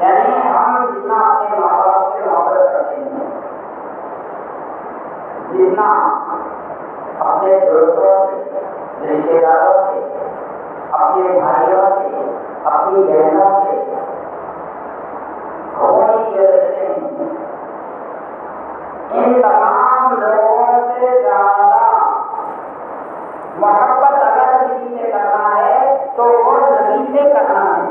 یعنی ہم جتنا اپنے جتنا اپنے دوستوں سے، رشتے داروں سے، اپنے بھائیوں سے، اپنی بہنوں سے خونی کے رشتے ہیں، ان تمام لوگوں سے زیادہ محبت اگر کسی سے کرنا ہے تو وہ نبی سے کرنا ہے۔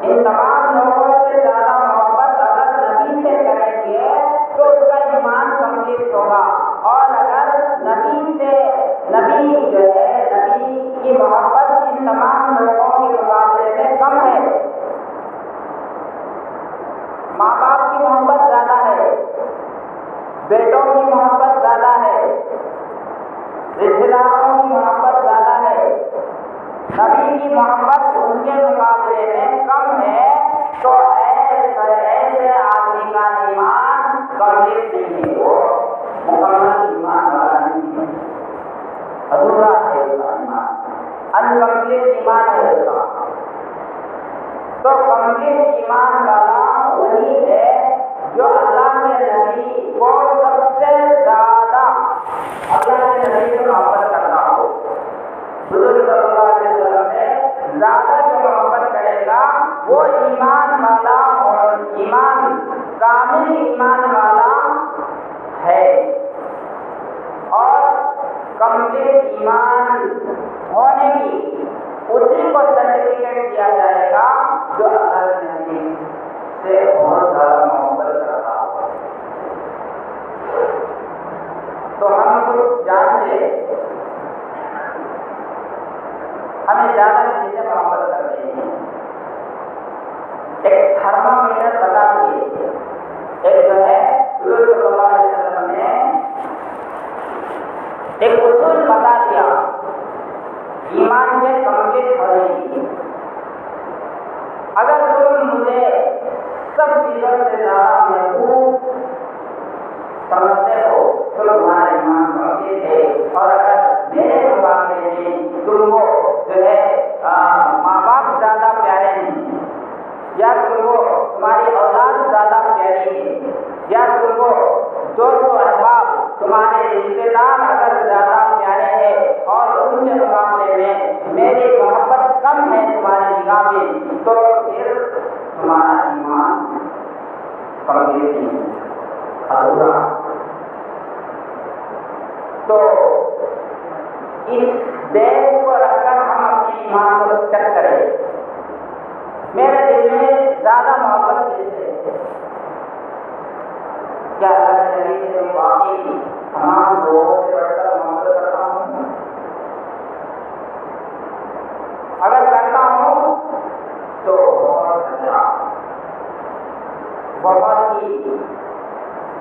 ان تمام لوگوں سے زیادہ محبت اگر نبی سے کریں گے تو اس کا ایمان کمپلیٹ ہوگا، اور اگر نبی جو ہے نبی کی محبت ان تمام لوگوں کے مقابلے میں کم ہے، ماں باپ کی محبت زیادہ ہے، بیٹوں کی محبت زیادہ ہے، رشتے داروں کی محبت زیادہ ہے، نبی کی محبت ان کے مقابلے میں کم ہے، تو ایسے آدمی کا ایمان کمپلیٹ نہیں ہے، وہ مکمل ایمان والا نہیں ہے، ادھورا ہے اس کا ایمان، انکمپلیٹ ایمان ہے اس کا۔ تو کمپلیٹ ایمان والا وہی ہے جو اللہ کے نبی کو سب سے زیادہ اللہ کے نبی سے محبت کرتا ہو، حضور صلی اللہ علیہ وسلم سے زیادہ جو محبت کرے گا وہ ایمان والا اور ایمان کامل ایمان والا ہے، اور کمپلیٹ ایمان ہونے کی اسی کو سرٹیفکیٹ دیا جائے گا جو اللہ کے نبی سے بہت زیادہ محبت کرتا ہو۔ تو ہم کچھ جانتے ہمیں زیادہ کسی سے محبت کرتے ہیں، ایک تھرمامیٹر بتا دیے، ایک جو ہے حضور صلی اللہ علیہ وسلم نے ایک اصول بتا دیا ایمان کے کمپلیٹ ہونے کی۔ اگر تم مجھے سب چیزوں سے زیادہ محبوب سمجھتے ہو تو تمہارا ایمان کمپلیٹ ہے، اور اگر میرے مقابلے میں تم کو جو ہے ماں باپ زیادہ پیارے ہیں، یا تم کو تمہاری اولاد زیادہ پیاری ہے، یا تم کو دوست و احباب تمہارے رشتے دار اگر زیادہ پیارے ہیں اور ان کے مقابلے میں میری محبت کم ہے تمہاری نگاہ میں، تو پھر تمہارا ایمان کمپلیٹ نہیں ہے، ادھورا۔ تو اس بیس کو رکھ کر ہم اپنے ایمان کو چیک کریں، میرے دل میں زیادہ محبت کس سے ہے؟ کیا اللہ کے نبی سے میں واقعی تمام لوگوں سے بڑھ کر محبت کرتا ہوں؟ اگر کرتا ہوں تو بہت اچھا، بہت ہی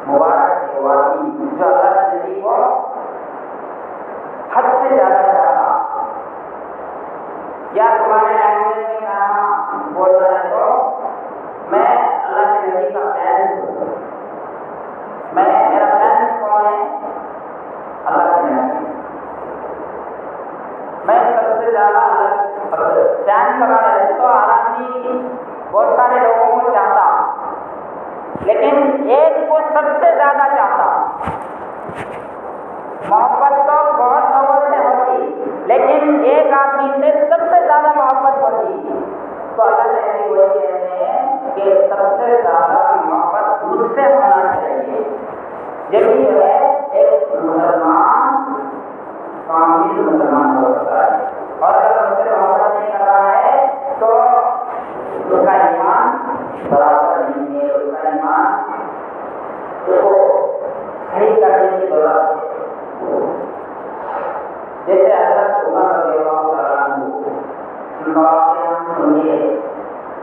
مبارک ہے واقعی جو اللہ کے نبی کو حد سے زیادہ چاہتا۔ یا تمہارے لینگویج میں کہنا بولنا ہے تو میں اللہ کے نبی کا فین ہوں، میرا فین کون ہے؟ اللہ کے نبی۔ میں سب سے زیادہ فین کرا رہے تو حالانکہ بہت سارے لوگوں کو چاہتا، لیکن ایک کو سب سے زیادہ چاہتا۔ محبت تو بہت لوگوں سے ہوتی، لیکن ایک آدمی سے سب سے زیادہ محبت ہوتی، تو اللہ کے نبی وہی کہتے ہیں کہ سب سے زیادہ محبت مجھ سے ہونا چاہیے، یہی جو ہے ایک مسلمان کامل مسلمان ہوتا ہے، اور اگر مجھ سے محبت نہیں کر رہا ہے تو اس کا ایمان برابر نہیں ہے، اس کا ایمان اس کو صحیح کرنے کی ضرورت ہے۔ جیسے حضرت عمر رضی اللہ تعالیٰ عنہ، ان کا واقعہ سنیے،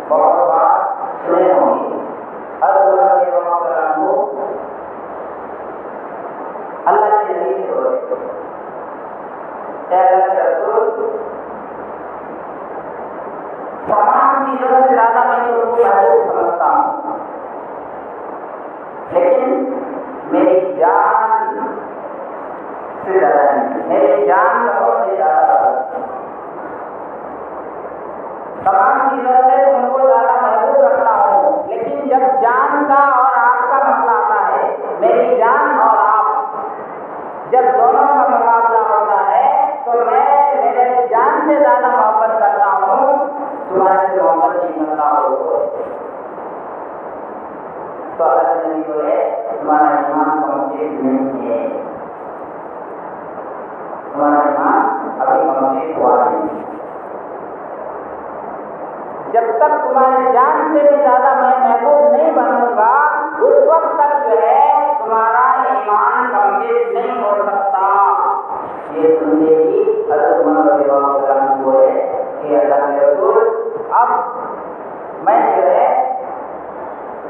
بہت بات سنے ہوں گے۔ حضرت عمر رضی اللہ تعالیٰ عنہ اللہ کے نبی سے بولے، اے اللہ کے رسول، تمام چیزوں سے زیادہ میں تم کو محبوب سمجھتا ہوں، لیکن میری جان سے زیادہ نہیں، میری جان بہت سے زیادہ، تمام چیزوں سے تم کو زیادہ محبوب رکھتا ہوں، لیکن جب جان کا اور آپ کا مسئلہ آتا ہے جان سے زیادہ محبت کرتا ہوں تمہارے سے محبت نہیں کرتا ہو تو اللہ کے نبی بولے تمہارا ایمان کمپلیٹ نہیں ہے، تمہارا ایمان ابھی کمپلیٹ ہوا نہیں۔ جب تک تمہارے جان سے بھی زیادہ میں محبوب نہیں بنوں گا اس وقت تک جو ہے تمہارا ایمان کمپلیٹ نہیں ہو سکتا۔ یہ سنتے ہی حضرت عمر رضی اللہ عنہ بولے کہ اللہ کے رسول اب میں جو ہے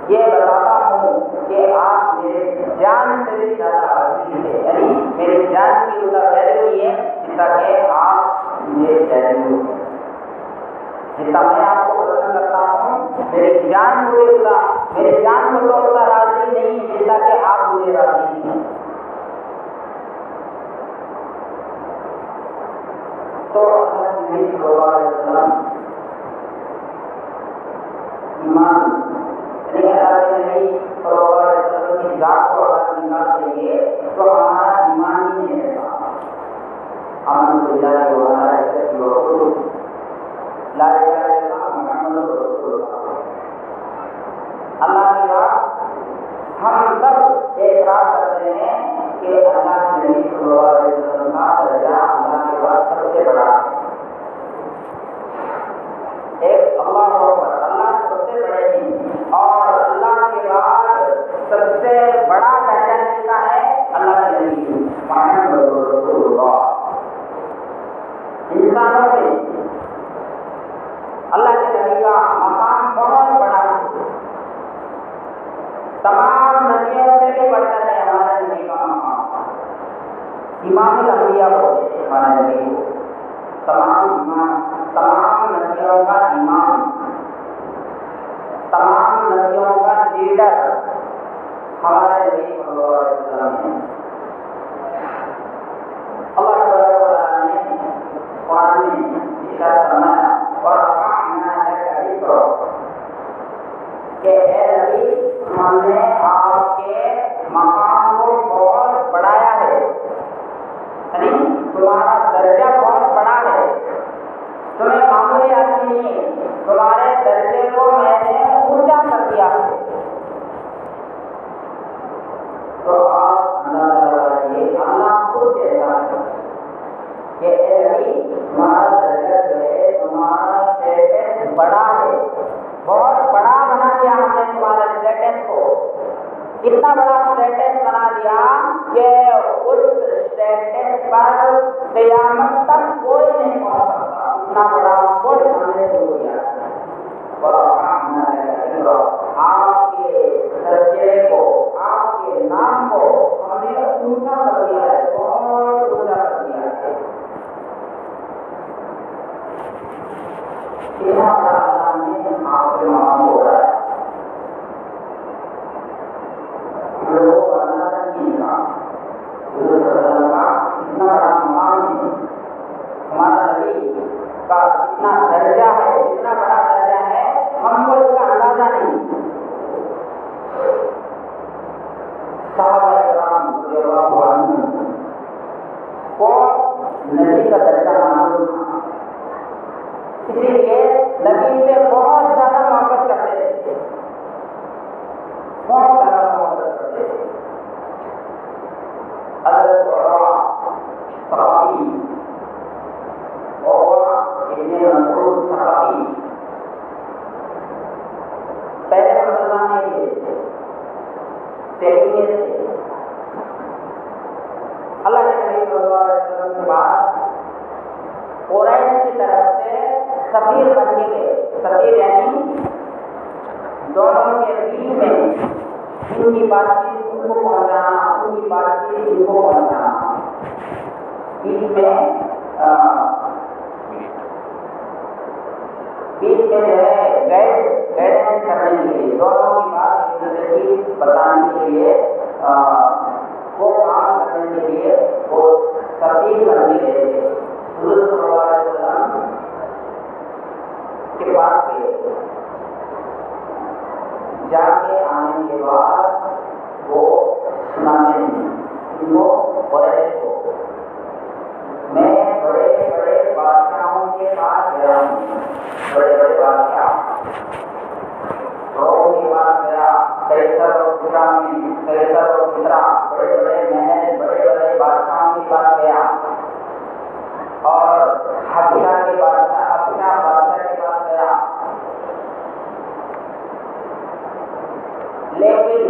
یہ بتاتا ہوں کہ آپ میرے جان سے بھی زیادہ عزیز ہے، یعنی میری جان کی اتنا ویلیو نہیں ہے جتنا کہ آپ میرے ویلیو ہیں، جتنا میں آپ کو پسند کرتا ہوں میری جان مجھے اتنا، میری جان کو تو اتنا راضی نہیں جتنا کہ آپ مجھے راضی ہیں۔ تو نبی صلی اللہ علیہ وسلم ایمان یعنی اللہ کے نبی صلی اللہ علیہ وسلم کی ذات کو اگر نکال دیں گے تو ہمارا ایمان ہی نہیں رہتا۔ آمن باللہ و ملائکتہ و رسولہ لا الہ الا اللہ محمد رسول اللہ۔ اللہ کی بات ہم سب اعتراف کرتے ہیں کہ اللہ کے نبی صلی اللہ علیہ وسلم کا درجہ اللہ کے بعد سب سے بڑا ہے۔ ایک اللہ اکبر، اللہ سب سے بڑے ہیں، اور اللہ کے بعد سب سے بڑا درجہ جس کا ہے اللہ کے نبی محمد رسول اللہ۔ انسانوں میں اللہ کے نبی کا مقام بہت بڑا ہے، تمام نبیوں سے بھی بڑھ کر ہے ہمارے نبی کا مقام۔ امام الانبیاء ہوتے ہیں ہمارے نبی کو، تمام نبیوں کا امام، تمام نبیوں کا لیڈر ہمارے نبی صلی اللہ علیہ وسلم ہیں۔ اللہ تبارک و تعالیٰ نے قرآن میں ارشاد فرمایا وَرَفَعْنَا لَكَ ذِكْرَكَ کہ اے نبی ہم نے آپ کے مقام کو بہت بڑھایا ہے، یعنی تمہارا درجہ بہت بڑا ہے، تمہیں معمولی آدمی نہیں، تمہارے درجے کو میں نے اونچا کر دیا ہے۔ تو آپ اندازہ لگائیے اللہ خود کہتا ہے کہ اے نبی تمہارا درجہ جو ہے تمہارا اسٹیٹس بڑا ہے، بہت بڑا بنا دیا ہم نے تمہارے اسٹیٹس کو، اتنا بڑا اسٹیٹس بنا دیا کہ اس اسٹیٹس پر قیامت تک کوئی نہیں پہنچ سکتا، اتنا بڑا پوسٹ ہم نے شروع کیا ہے۔ آپ کے درجے کو، آپ کے نام کو ہم نے اونچا کر دیا ہے، بہت اونچا کر دیا ہے۔ اتنا بڑا اللہ نے آپ کے مقام کو بڑھایا، لوگوں کو اندازہ نہیں تھا حضور صلی اللہ علیہ وسلم کا اتنا بڑا مقام ہے، ہمارا نبی کا اتنا درجہ ہے، اتنا بڑا درجہ ہے، ہم کو اس کا اندازہ نہیں۔ صحابہ کرام رضی اللہ عنہم کو نبی کا درجہ معلوم تھا، اسی لیے نبی سے بہت زیادہ محبت کرتے تھے، بہت زیادہ محبت کرتے تھے۔ حضرت صحابی اور ابن مسعود صحابی پہلے مسلمان نہیں تھے، تیریے تھے۔ اللہ کے نبی صلی اللہ علیہ وسلم کے بعد قریش کی طرف سے سفیر بن کے گئے، سفیر یعنی دونوں کے بیچ میں ان کی بات چیت ان کو پہنچانا، ان کی بات چیت ان کو پہنچانا، بیچ میں جو ہے گائیڈنس کرنے کے لیے، دونوں کی بات ایک دوسرے کی بتانے کے لیے، وہ کام کرنے کے لیے وہ سفیر بن کے گئے تھے۔ حضور صلی اللہ علیہ وسلم کے پاس گئے، جا کے آنے کے بعد وہ سناتے ہیں ان کو قریش کو، میں بڑے بڑے بادشاہوں گیا ہوں، بڑے بڑے بادشاہ روم کے پاس گیا، قیصر اور کسریٰ بڑے بڑے محل بڑے بڑے بادشاہوں کے پاس گیا، اور حبشہ کے بادشاہ کے پاس گیا، لیکن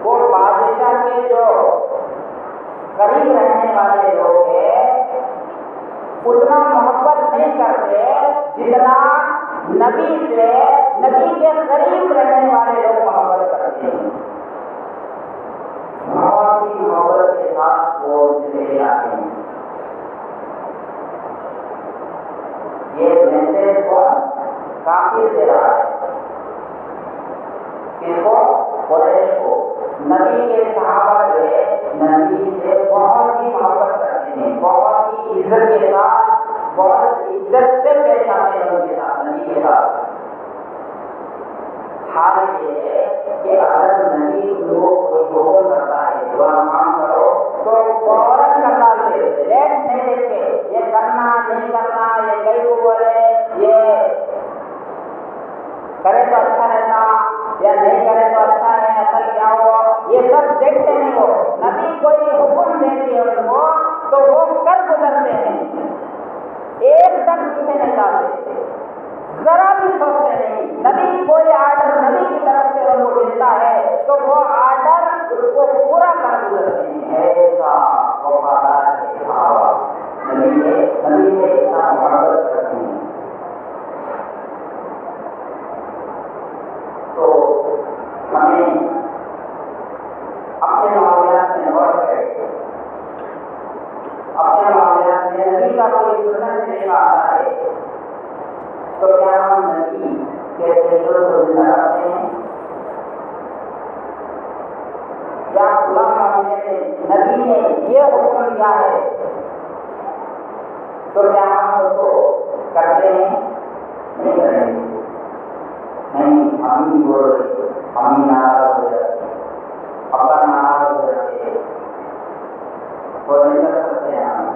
وہ بادشاہ کے جو قریب رہنے والے لوگ ہیں اتنا محبت نہیں کرتے جتنا نبی کے قریب رہنے والے لوگ محبت کرتے ہیں۔ بہت ہی محبت کے ساتھ وہ چلے جاتے ہیں۔ یہ میسج کو کافی دے رہا ہے، کس کو؟ قریش کو۔ نبی کے صحابہ جو ہے نبی سے بہت ہی محبت کرتے ہیں، بہت ہی عزت کے ساتھ، بہت عزت سے پیش آتے ہیں ان کے ساتھ، نبی کے ساتھ۔ حال یہ ہے کہ اگر نبی لوگوں کو حکم کرتا ہے دعا مانگ کرو تو فوراً کر ڈالتے، لیٹ نہیں دیکھتے، یہ کرنا نہیں کرنا، یہ کئی کو بولے یہ کرے تو اچھا رہتا یا نہیں کرے تو اچھا ہے، اصل کیا ہو، یہ سب دیکھتے نہیں۔ وہ نبی کوئی حکم دیتے ہیں ان کو تو وہ کر گزرتے ہیں، ایک تک پیچھے نہیں ڈالتے، ذرا بھی سوچتے نہیں۔ نبی کوئی آرڈر نبی کی طرف سے ان کو ملتا ہے تو وہ آرڈر اس کو پورا کر گزرتے ہیں۔ ایسا وفادار ہے صحابہ، نبی سے اتنا محبت کرتے ہیں۔ تو ہمیں اپنے معاملات میں غور کریں، اپنے معاملات میں نبی کا کوئی سنت طریقہ آتا ہے تو کیا ہم نبی کے طریقوں کو زندہ رکھتے ہیں، یا خدا معاملے میں نبی نے یہ حکم دیا ہے تو کیا ہم اس کو کرتے ہیں؟ نہیں کریں گے، نہیں، ہم ہی بول رہے، ہم ہی ناراض ہو جاتے، ابا ناراض ہو جاتے، وہ نہیں کر سکتے ہیں ہم۔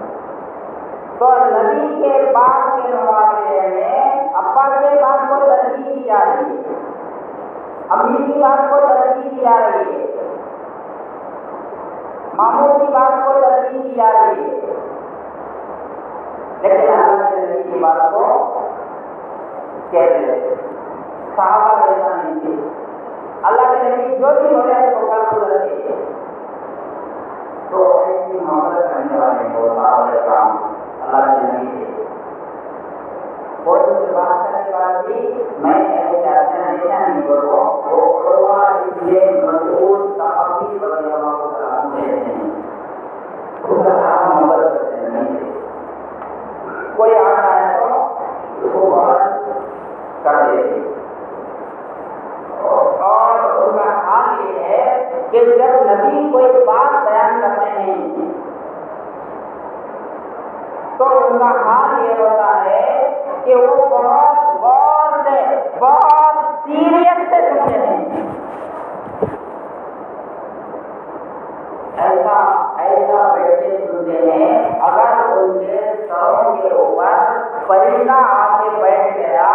تو نبی کے بات کے مقابلے میں ابا کے بات کو ترجیح دی جا رہی ہے، امی کی بات کو ترجیح دی جا رہی ہے، ماموں کی بات کو ترجیح دی جا رہی ہے، لیکن اللہ کے نبی کی بات کو کہتے ہیں۔ صحابہ ایسا نہیں تھے، اللہ کے نبی جو بھی ہو جائے تو کر گزرتے، تو ایسی محبت کرنے والے وہ صحابہ کرام اللہ کے نبی سے کوئی سے بات کرنے والا بھی میں ایسا نہیں بولوں، وہ اس لیے مسعود صحابی رضی اللہ عنہ کہتے ہیں اس کا صحابہ محبت کرتے ہیں نہیں تھے، کوئی آتا ہے تو اس کو بہت کر دیتے، اور ان کا حال یہ ہے کہ جب نبی کوئی بات بیان کرتے ہیں تو ان کا حال یہ ہوتا ہے کہ وہ بہت غور سے، بہت سیریس سے سنتے ہیں، ایسا بیٹھ کے سنتے ہیں، اگر ان کے سروں کے اوپر پرندہ آ کے بیٹھ گیا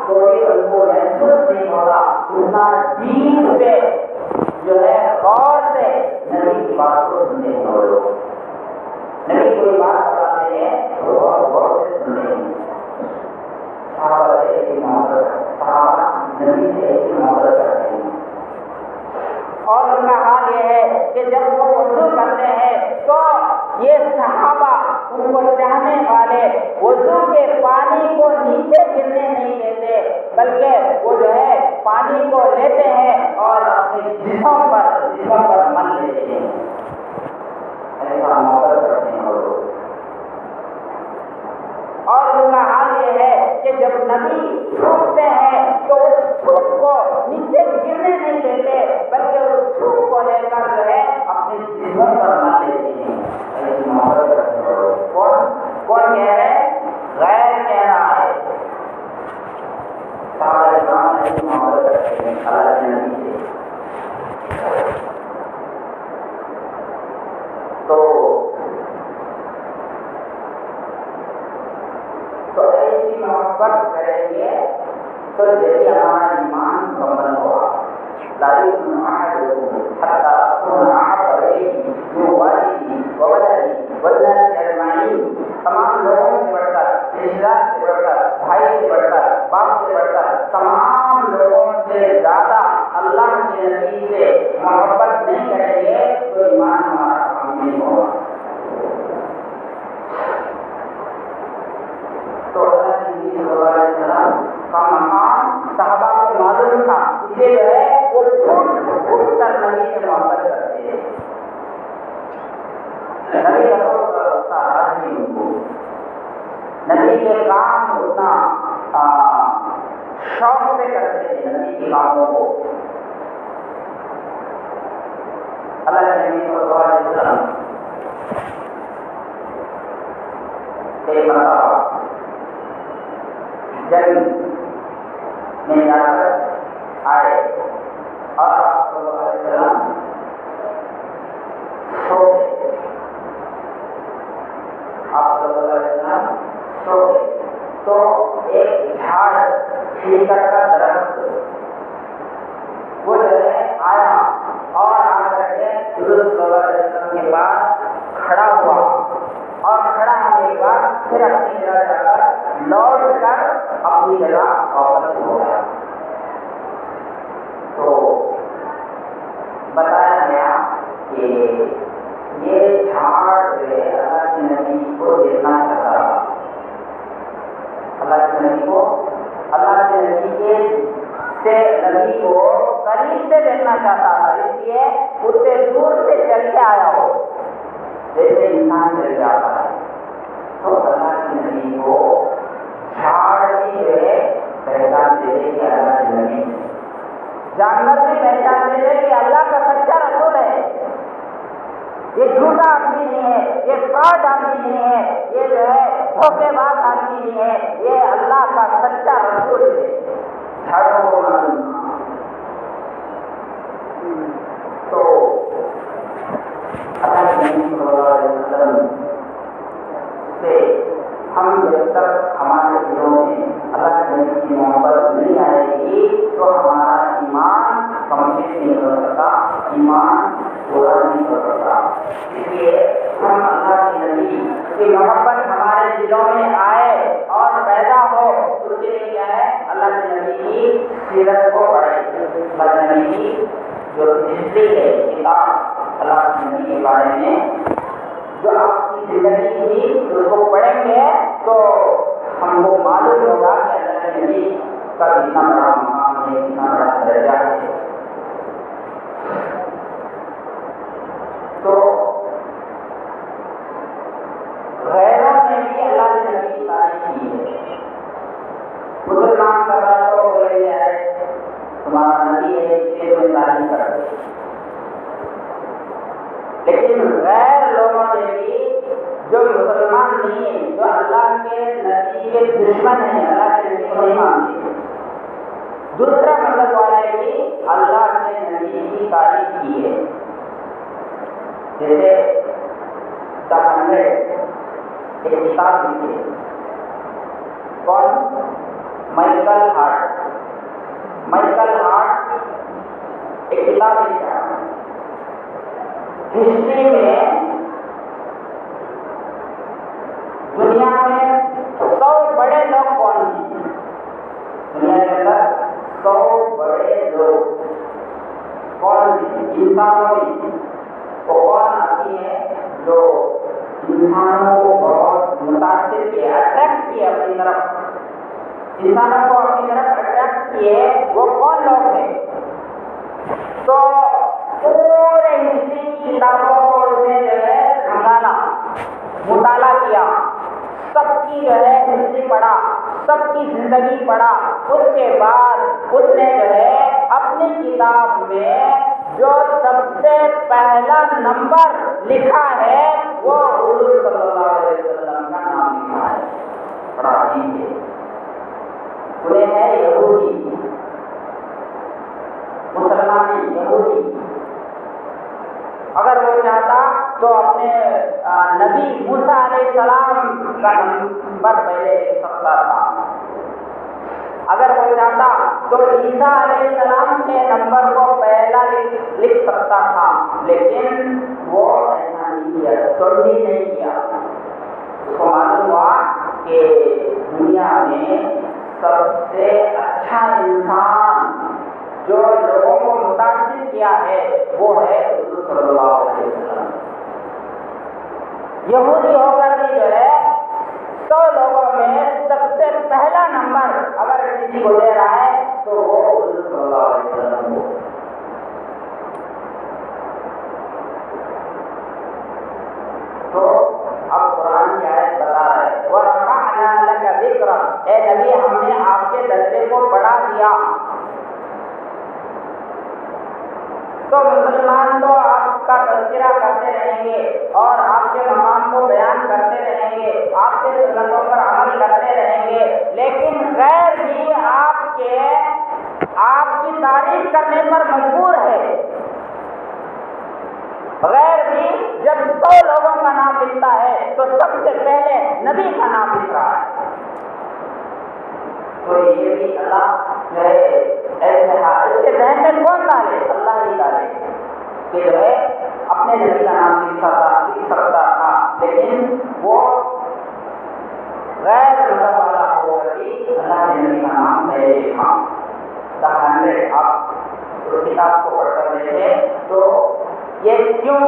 تو بھی ان کو محسوس نہیں ہوگا، اتنا دین سے جو ہے غور سے نبی کی بات کو سنتے ہیں۔ وہ لوگ نبی کوئی بات بتاتے ہیں تو بہت غور سے سنتے ہیں۔ صحابہ سے ایسی محبت، صحابہ نبی سے ایسی محبت کرتے ہیں، اور ان کا حال یہ ہے کہ جب وہ وضو کرتے ہیں تو یہ صحابہ ان کو چاہنے والے وضو کے پانی کو نیچے گرنے نہیں دیتے، بلکہ وہ جو ہے پانی کو لیتے ہیں اور اپنے جسم پر من لیتے ہیں، ایسا محبت کرتے ہیں وہ لوگ۔ اور ان کا حال یہ ہے کہ جب نبی تھوکتے ہیں تو اس تھوک کو نیچے گرنے نہیں دیتے، بلکہ اس تھوک کو لے کر جو ہے اپنے جسم پر من لیتے ہیں، ایسی محبت کرتے ہیں وہ لوگ۔ کون کہہ رہے ہیں؟ غیر کہہ رہا ہے، صحابہ کرام ایسی محبت کرتے ہیں اللہ کے نبی سے۔ محبت کریں گے تو جیسے ہمارا ایمان مکمل ہوا. لا يؤمن أحدكم حتى أكون أحب إليه من والده وولده والناس أجمعين. تمام لوگوں سے بڑھ کر، رشتے دار سے بڑھ کر، بھائی سے بڑھ کر، باپ سے بڑھ کر، تمام لوگوں سے زیادہ اللہ کے نبی سے محبت نہیں کریں گے تو ایمان ہمارا کام نہیں ہوگا. تو اللہ کے نبی صلی اللہ علیہ وسلم کا مقام صحابہ کو معلوم تھا، اسے جو ہے وہ پھوٹ کر نبی سے محبت کرتے ہیں. نبی کا حج بھی ان کو، نبی کے کام اتنا شوق سے کرتے تھے نبی کے کاموں کو. اللہ کے نبی صلی اللہ علیہ وسلم ایک مرتبہ جنگ میں جا کر آئے اور آپ صلی اللہ علیہ وسلم سو گئے. آپ صلی اللہ علیہ وسلم سو گئے تو ایک جھاڑ کھیکر کا درخت وہ جو ہے آیا اور آ کر کے حضور صلی اللہ علیہ وسلم کے پاس کھڑا ہوا اور کھڑا ہونے کے بعد پھر اپنی جگہ جا کر لوٹ کر اپنی جگہ واپس ہو گیا. تو بتایا گیا کہ یہ جھاڑ جو ہے اللہ کے نبی کو دیکھنا چاہتا تھا. اللہ کے نبی کو قریب سے دیکھنا چاہتا تھا، اس لیے اتنے دور سے چل کے آیا ہو جیسے انسان چل جاتا ہے. تو اللہ کے نبی کو جھاڑ کی جو ہے پہچان دے دے کہ اللہ کے نبی، جانور بھی پہچان دے دے کہ اللہ کا سچا رسول ہے. یہ جھوٹا آدمی نہیں ہے، یہ فراڈ آدمی نہیں ہے، یہ جو ہے دھوکے باز آدمی نہیں ہے، یہ اللہ کا سچا رسول ہے. جھاڑوں کو معلوم. تو اللہ کے نبی صلی اللہ علیہ وسلم سے ہم جب تک ہمارے دلوں میں اللہ کے نبی کی محبت نہیں آئے گی تو ہمارا ایمان کمپلیٹ نہیں ہو سکتا، ایمان پورا نہیں ہو سکتا. اس لیے ہم اللہ کے نبی کی محبت ہمارے دلوں میں آئے اور پیدا ہو، اس کے لیے کیا ہے؟ اللہ کے نبی کی سیرت کو پڑھیں. اللہ کے نبی کی جو ہسٹری ہے، کتاب اللہ کے نبی کے بارے میں جو آپ کی زندگی تھی اس کو پڑھیں گے تو ہم کو معلوم ہوگا کہ اللہ کے نبی کا کتنا بڑا مقام ہے، کتنا بڑا درجہ ہے. تو غیروں نے بھی اللہ کے نبی کی تعریف کی ہے. مسلمان کر رہا تو بولے ہے تمہارا نبی ہے اس لیے تم تعریف کرتے. لیکن غیر لوگوں نے بھی جو مسلمان نہیں ہیں، جو اللہ کے نبی کے دشمن ہیں، اللہ کے نبی کو نہیں مانتے، دوسرا مذہب والے بھی اللہ کے نبی کی تعریف کی ہے. جیسے دا ہنڈریڈ ایک کتاب لکھی ہے. کون؟ Michael Hart. مائیکل ہارٹ ایک کتاب لکھا ہسٹری میں دنیا میں 100 بڑے لوگ کون ہیں. دنیا کے اندر 100 بڑے لوگ کون ہیں انسانوں میں. وہ کون آتی ہے جو انسانوں کو بہت متاثر کیے، اٹریکٹ کیے اپنی طرف، انسانوں کو اپنی طرف اٹریکٹ کیے، وہ کون لوگ ہیں؟ تو پورے ہسٹری کی کتابوں کو اس نے جو ہے کھنگالا، مطالعہ کیا، سب کی جو ہے ہسٹری پڑھا، سب کی زندگی پڑھا. اس کے بعد اس نے جو ہے اپنی کتاب میں جو سب سے پہلا نمبر لکھا ہے وہ حضور صلی اللہ علیہ وسلم کا نام لکھا ہے. بڑا عجیب ہے. انہیں ہے یہودی، مسلمان یہودی. اگر وہ چاہتا تو اپنے نبی موسیٰ علیہ السلام کا نمبر پہلے لکھ سکتا تھا، اگر وہ چاہتا تو عیسیٰ علیہ السلام کے نمبر کو پہلا لکھ سکتا تھا، لیکن وہ ایسا نہیں کیا، توڑی نہیں کیا۔ اس کو معلوم ہوا کہ دنیا میں سب سے اچھا انسان جو لوگوں کو متاثر کیا ہے وہ ہے حضور صلی اللہ علیہ وسلم۔ یہودی ہو کر بھی جو ہے 100 لوگوں میں سب سے پہلا نمبر اگر کسی کو دے رہا ہے تو وہ حضور صلی اللہ علیہ وسلم کو۔ تو اب قرآن کی آیت بتا رہا ہے وَرَفَعْنَا لَكَ ذِكْرَكَ، اے نبی ہم نے آپ کے درجے کو بڑھا دیا۔ تو مسلمان تو آپ کا تذکرہ کرتے رہیں گے اور آپ کے مقام کو بیان کرتے رہیں گے، آپ کے سنتوں پر عمل کرتے رہیں گے، لیکن غیر بھی آپ کی تعریف کرنے پر مجبور ہے۔ غیر بھی جب 100 لوگوں کا نام لکھتا ہے تو سب سے پہلے نبی کا نام لکھ رہا ہے۔ تو یہ بھی اللہ جو ہے ایسے اس کے ذہن میں کون ڈالے؟ اللہ ہی ڈالے کہ جو ہے اپنے نبی کا نام لکھ سکتا تھا، لیکن وہ غیر مذہب والا ہو کر اللہ نے نبی کا نام پہلے لکھا۔ دا 100 آپ اس کتاب کو پڑھ کر دیکھیں تو یہ کیوں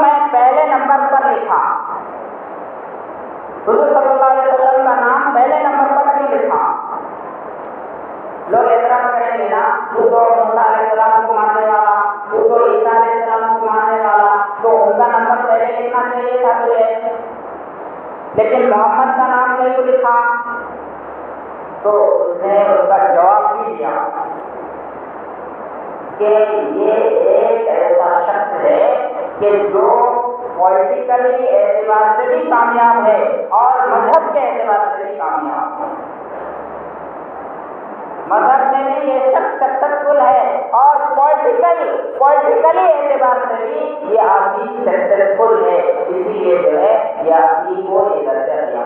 میں پہلے نمبر پر لکھا؟ حضور صلی اللہ علیہ وسلم کا نام پہلے نمبر پر کیوں لکھا؟ لوگ اعتراض کریں گے نا، تو موسیٰ علیہ السلام کو ماننے والا، تو عیسیٰ علیہ السلام کو ماننے والا، تو ان کا نمبر پہلے لکھنا چاہیے تھا تجھے، لیکن محمد کا نام کیوں لکھا؟ تو اس نے اس کا جواب بھی دیا کہ یہ ایک ایسا شخص ہے کہ جو پولیٹیکلی اعتبار سے بھی کامیاب ہے اور مذہب کے اعتبار سے بھی کامیاب ہے۔ مذہب میں بھی یہ شخص سکسیسفل ہے اور پولیٹیکلی اعتبار سے بھی یہ آدمی سکسیسفل ہے، اسی لیے جو ہے یہ آدمی کو یہ درجہ دیا۔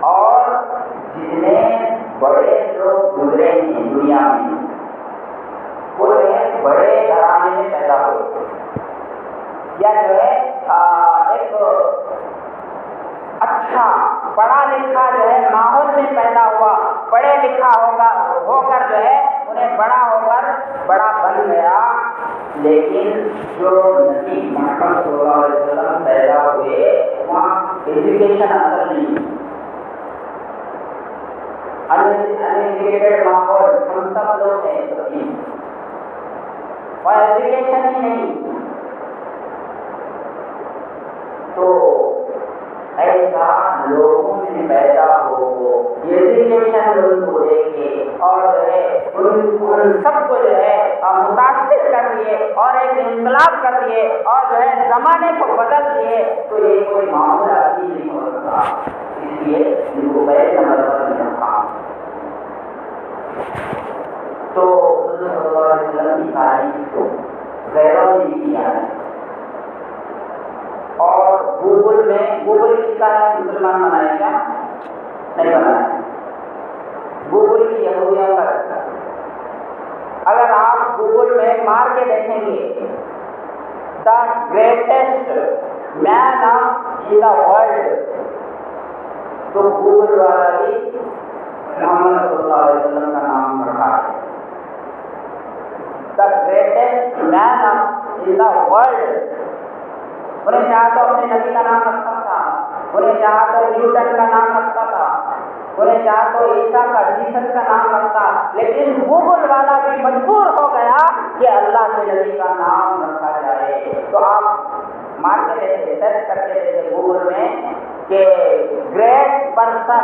اور جتنے بڑے لوگ گزرے ہیں دنیا میں وہ بڑے گھرانے میں پیدا ہوئے یا جو ہے ایک اچھا پڑھا لکھا جو ہے ماحول میں پیدا ہوا، پڑھے لکھا ہو کر جو ہے انہیں بڑا ہو کر بڑا بن گیا، لیکن جو نبی محمد صلی اللہ علیہ وسلم پیدا ہوئے وہاں ایجوکیشن اثر نہیں، انایجوکیٹڈ ماحول ہم سب لوگ ہیں اور ایجوکیشن ہی نہیں، تو ایسا لوگوں میں پیدا ہو ایجوکیشن ان کو دے کے اور جو ہے ان سب کو جو ہے متاثر کر دیے اور ایک انقلاب کر دیے اور جو ہے زمانے کو بدل دیے، تو یہ کوئی معمولی آدمی نہیں ہو سکتا، اس لیے ان کو پہلے نمبر پر نہیں رکھا۔ تو حضور صلی اللہ علیہ وسلم کی تعریف کو غیروں نے بھی کیا ہے، اور گوگل کس کا ہے؟ مسلمان بنائے کیا؟ نہیں بنایا، گوگل کی یہودیوں کا ہے۔ اگر آپ گوگل میں مار کے دیکھیں گے the greatest man in the world, تو گوگل والا بھی محمد صلی اللہ علیہ وسلم کا نام رکھا ہے۔ دا greatest man in the world, انہیں چاہا تو اپنے نبی کا نام رکھتا تھا، انہیں چاہا تو نیوٹن کا نام رکھتا تھا، انہیں چاہا تو عیسیٰ کا جیسس کا نام رکھتا، لیکن گوگل والا بھی مجبور ہو گیا کہ اللہ کے نبی کا نام رکھا جائے۔ تو آپ مار کے دیکھیں، سرچ کر کے دیکھیں گوگل میں کہ great person,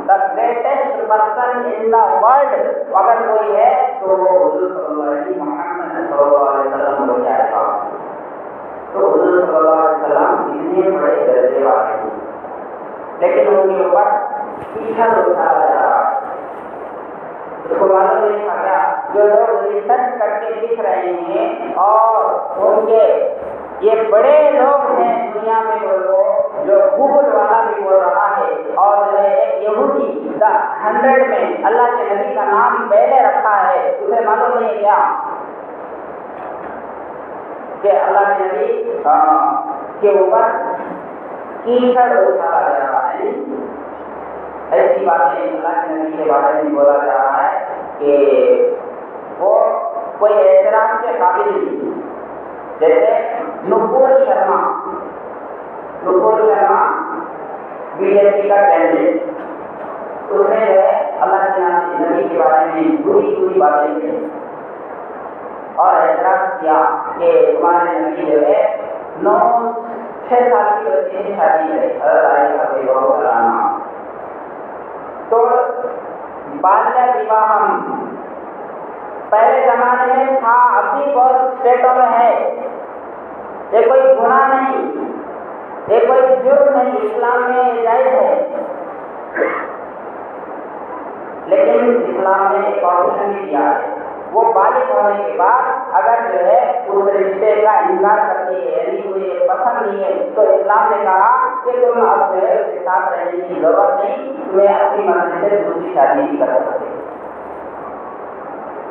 the greatest person in the world اگر کوئی ہے تو وہ حضور صلی اللہ علیہ وسلم، محمد صلی اللہ علیہ وسلم ہو جائے گا۔ تو حضور صلی اللہ علیہ وسلم اتنے بڑے درجے والے ہیں، لیکن ان کے اوپر پیچھا اٹھایا جا رہا ہے۔ اس کو معلوم نہیں تھا کیا؟ جو لوگ ریسرچ کر کے لکھ رہے ہیں اور ان کے یہ بڑے لوگ ہیں دنیا میں، وہ لوگ جو گوگل والا بھی بول رہا ہے اور ایک یہودی ڈیوٹی دا 100 میں اللہ کے نبی کا نام پہلے رکھا ہے، اسے معلوم نہیں کیا کہ اللہ کے نبی کے اوپر کیچڑ اچھالا جا رہا ہے. ایسی باتیں اللہ کے نبی کے بارے میں بولا جا رہا ہے کہ وہ کوئی احترام کے قابل نہیں. جیسے نپور شرما بی جے پی کا کینڈیڈیٹ، اس نے جو ہے اللہ کے نبی کے بارے میں بری باتیں کی اور اعتراض کیا کہ تمہارے نبی جو ہے 6 سال کی بچی سے شادی ہے، حضرت عائشہ رضی اللہ عنہا. تو بالیہ وواہم پہلے زمانے میں تھا، اب بھی بہت اسٹیٹوں میں ہے. یہ کوئی گناہ نہیں، یہ کوئی جرم نہیں، اسلام میں یہ جائز ہے. لیکن اسلام نے ایک آپشن بھی دیا ہے، وہ بالغ ہونے کے بعد اگر جو ہے اس رشتے کا انکار کرتی ہے، یعنی مجھے پسند نہیں ہے، تو اسلام نے کہا کہ تم اب جو ہے اس کے ساتھ رہنے کی ضرورت نہیں، تمہیں اپنی مرضی سے دوسری شادی بھی کر سکتے.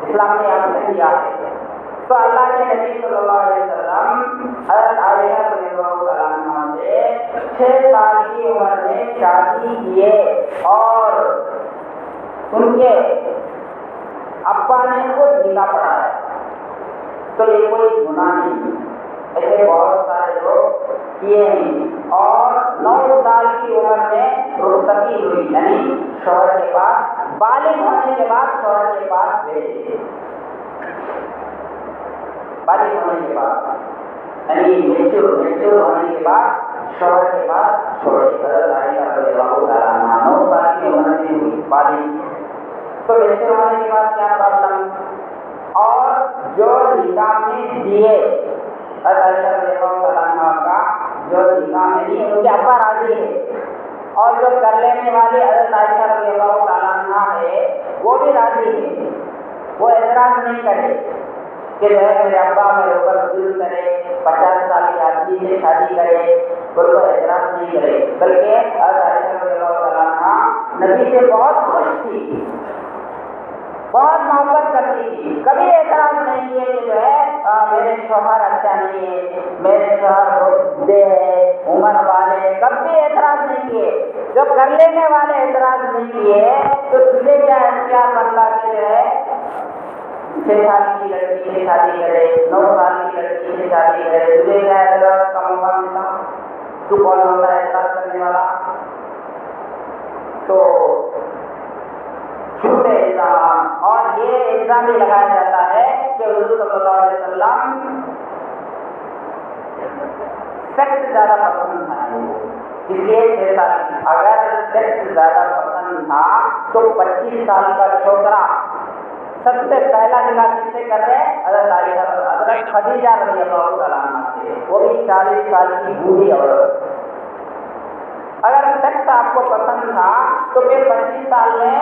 اسلام نے آپشن دیا ہے. تو اللہ کے نبی صلی اللہ علیہ وسلم حضرت عائشہ رضی اللہ عنہا سے 6 سال کی عمر میں شادی کیے اور ان کے ابا نے خود نکاح پڑھایا. تو یہ کوئی گناہ نہیں. ایسے بہت سارے لوگ کیے ہیں اور 9 سال کی عمر میں رخصتی ہوئی، یعنی شوہر کے پاس بالغ ہونے کے بعد شوہر کے پاس بھیجے. بالغ ہونے کے بعد یعنی میچور ہونے کے بعد شوہر کے پاس چھوڑے. حضرت عائشہ رضی اللہ عنہا 9 سال کی عمر میں ہوئی بالغ. تو میچور ہونے کے بعد کیا پرابلم؟ اور جو نکاح میں دیے حضرت عائشہ رضی اللہ عنہا کا جو نکاح میں دیے ان کے ابا راضی ہے، اور جو کر لینے والی حضرت عائشہ رضی اللہ عنہا ہے وہ بھی راضی ہے. وہ اعتراض نہیں کرے کہ جو ہے میرے ابا میرے اوپر ظلم کرے، 50 سال کی آدمی سے شادی کرے، کوئی کو اعتراض نہیں کرے. بلکہ حضرت عائشہ رضی اللہ عنہا نبی سے بہت خوش تھی، بہت محبت کرتی تھی. کبھی اعتراض نہیں کیے کہ جو ہے میرے شوہر اچھا نہیں ہے، میرے شوہر بہت بوڑھے ہیں، عمر والے، کبھی اعتراض نہیں کیے. جب کر لینے والے اعتراض نہیں کیے تو تجھے کیا اختیار بنتا کہ جو ہے 6 سال کی لڑکی سے شادی کرے، 9 سال کی لڑکی سے شادی کرے؟ تجھے کیا اعتراض کا موقع ملتا؟ تو کون ہوتا ہے اعتراض کرنے والا؟ تو جھوٹے الزام، اور یہ الزام بھی لگایا جاتا ہے کہ حضور صلی اللہ علیہ وسلم سیکس زیادہ پسند تھا، اس لیے 6 سال. اگر سیکس زیادہ پسند تھا تو 25 سال کا چھوکرا سب سے پہلا نکاح کس سے کر رہے؟ حضرت خدیجہ رضی اللہ عنہا سے، وہ بھی 40 سال کی بوڑھی عورت. اگر سیکس آپ کو پسند تھا تو پھر 25 سال میں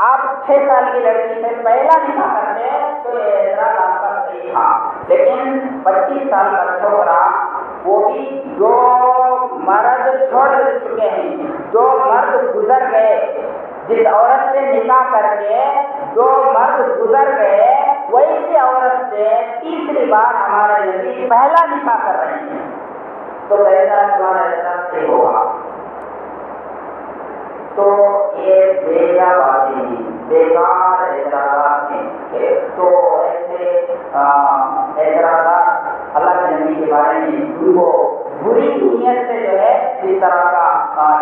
آپ 6 سال کی لڑکی سے پہلا نکاح کرتے تو یہ اعتراض آپ کا صحیح تھا. لیکن 25 سال کا چھوکرا، وہ بھی جو مرد چھوڑ چکے ہیں، جو مرد گزر گئے، جس عورت سے نکاح کر کے جو مرد گزر گئے، وہی عورت سے تیسری بار ہمارے نبی پہلا نکاح کر رہے ہیں. تو کیسا تمہارا اعتراض سے ہوگا؟ تو یہ بیجا باتیں، بیکار اعتراضات ہیں. تو ایسے اعتراضات اللہ کے نبی کے بارے میں ان کو بری نیت سے جو ہے اس طرح کا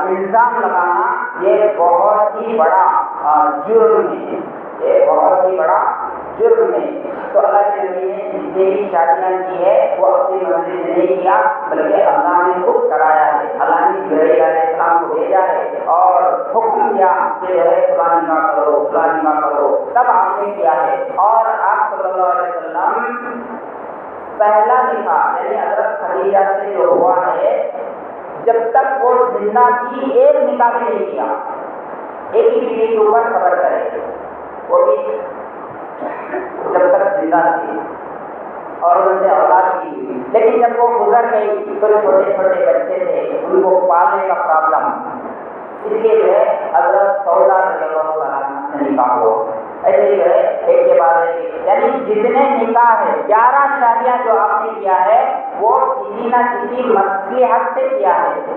الزام لگانا، یہ بہت ہی بڑا جرم ہے، یہ بہت ہی بڑا جرم ہے. تو اللہ کے نبی نے جتنی بھی شادیاں کی ہے وہ اپنی مرضی سے نہیں کیا، بلکہ اللہ نے خود کرایا ہے. اللہ نے جبرائیل علیہ السلام کو بھیجا ہے اور حکم دیا کہ جو ہے فلاں نکاح کرو، فلاں نکاح کرو، تب آپ نے کیا ہے. اور آپ صلی اللہ علیہ وسلم پہلا نکاح یعنی حضرت خدیجہ سے جو ہوا ہے، جب تک وہ زندہ تھی ایک نکاح بھی نہیں کیا. ایک ہی بیوی کے اوپر صبر کرے، وہ بھی جب تک زندہ تھی اور ان سے اولاد کی. لیکن جب وہ گزر گئی تو چھوٹے چھوٹے بچے تھے، ان کو پالنے کا پرابلم، اس لیے جو ہے حضرت سودا رضی اللہ تعالیٰ عنہ سے نکاح ہوا. ایسے ہی جو ہے ایک کے بعد ایک، یعنی جتنے نکاح ہے 11 شادیاں جو آپ نے کیا ہے وہ کسی نہ کسی مصلحت سے کیا ہے،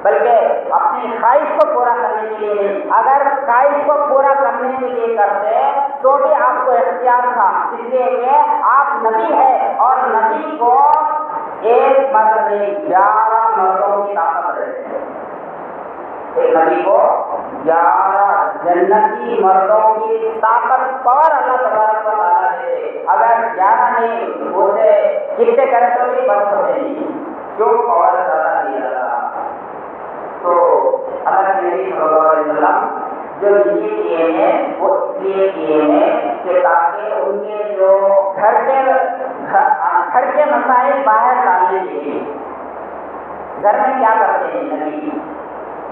بلکہ اپنی خواہش کو پورا کرنے کے لیے نہیں. اگر خواہش کو پورا کرنے کے لیے کرتے تو بھی آپ کو اختیار تھا، اس لیے کہ آپ نبی ہے اور نبی کو ایک مرد میں 11 مردوں کی طاقت رہتی ہے. ایک نبی کو 11 جنتی مردوں کی طاقت پاور اللہ تبارک و تعالیٰ دے. اگر 11 نہیں اسے کتنے کرے تو بھی بچ سکتے نہیں، جو پاور زیادہ دیا تھا. تو اللہ کے نبی صلی اللہ علیہ وسلم جو یہ کیے ہیں وہ اس لیے کیے ہیں کہ تاکہ ان کے جو گھر کے مسائل باہر ڈالنے کے لیے. گھر میں کیا کرتے ہیں نبی؟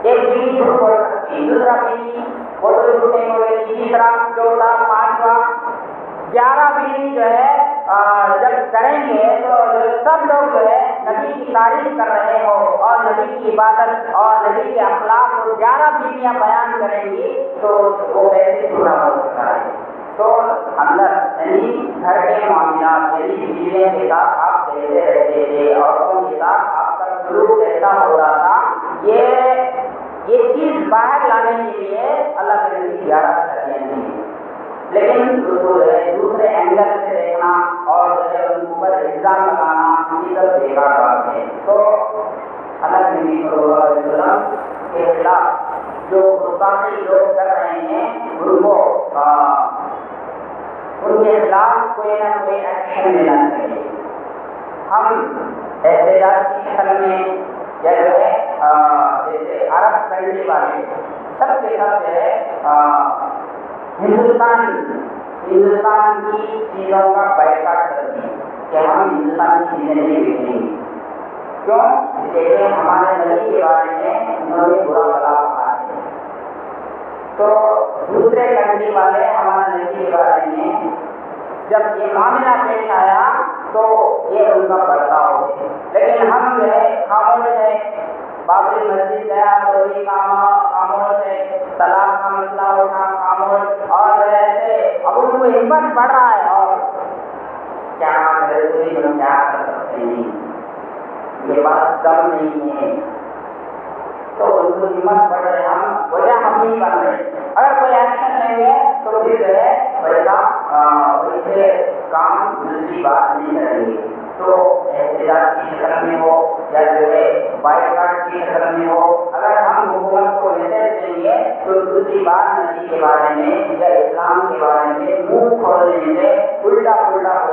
ایک بیوی جھوٹ بول سکتی ہے، دوسرا بیوی وہ تو جھوٹ نہیں بولے گی، تیسرا چوتھا پانچواں 11 بیوی جو ہے جب کریں گے تو سب لوگ جو ہے نبی کی تعریف کر رہے ہو اور نبی کی عبادت اور نبی کے اخلاق کو 11 بیویاں بیان کریں گی تو وہ کیسے پورا ہو سکتا ہے. تو اندر یعنی گھر کے معاملات یعنی بیویوں کے ساتھ آپ کیسے رہتے تھے، عورتوں کے ساتھ آپ کا سلوک کیسا ہو رہا تھا، یہ چیز باہر لانے کے لیے اللہ کے نبی 11 شادیاں دی. لیکن اس کو جو ہے دوسرے اینگل سے دیکھنا اور جو ہے ان کے اوپر الزام لگانا یہ سب بیکار بات ہے. تو اللہ کے نبی صلی اللہ علیہ وسلم کے خلاف جو گستاخی لوگ کر رہے ہیں ان کے خلاف کوئی نہ کوئی ایکشن لینا چاہیے. ہم احتجاج کی شکل میں یا جو ہے جیسے عرب کنٹری والے سب کے سب جو ہے ہندوستان کی چیزوں کا بائیکاٹ کر دی کہ ہم ہندوستان کی چیزیں نہیں بیچیں گے. کیوں؟ اس لیے ہمارے نبی کے بارے میں انہوں نے برا بلا کہا ہے. تو دوسرے کنٹری والے ہمارے نبی کے بارے میں جب یہ معاملہ پیش آیا تو یہ ان کا برتاؤ ہے. لیکن ہم جو ہے خاموش ہے، بابری مسجد گیا تو بھی خاموش ہے، طلاق کا مسئلہ اٹھا خاموش، اور ایسے اب ان کو ہمت بڑھ رہا ہے اور کیا کر سکتے ہیں، یہ بات دم نہیں ہے. تو ان کو ہمت بڑھ رہے، ہم وجہ ہم نہیں بن رہے. اگر کوئی ایکشن لیں گے تو پھر جو ہے ویسے کام دوسری بات نہیں کریں گے. تو احتجاج کی شکل میں ہو یا جو ہے بائیکاٹ کی شکل میں ہو، اگر ہم حکومت کو میسج دیں گے تو دوسری بات نبی کے بارے میں یا اسلام کے بارے میں منہ کھولنے سے الٹا پلٹا ہو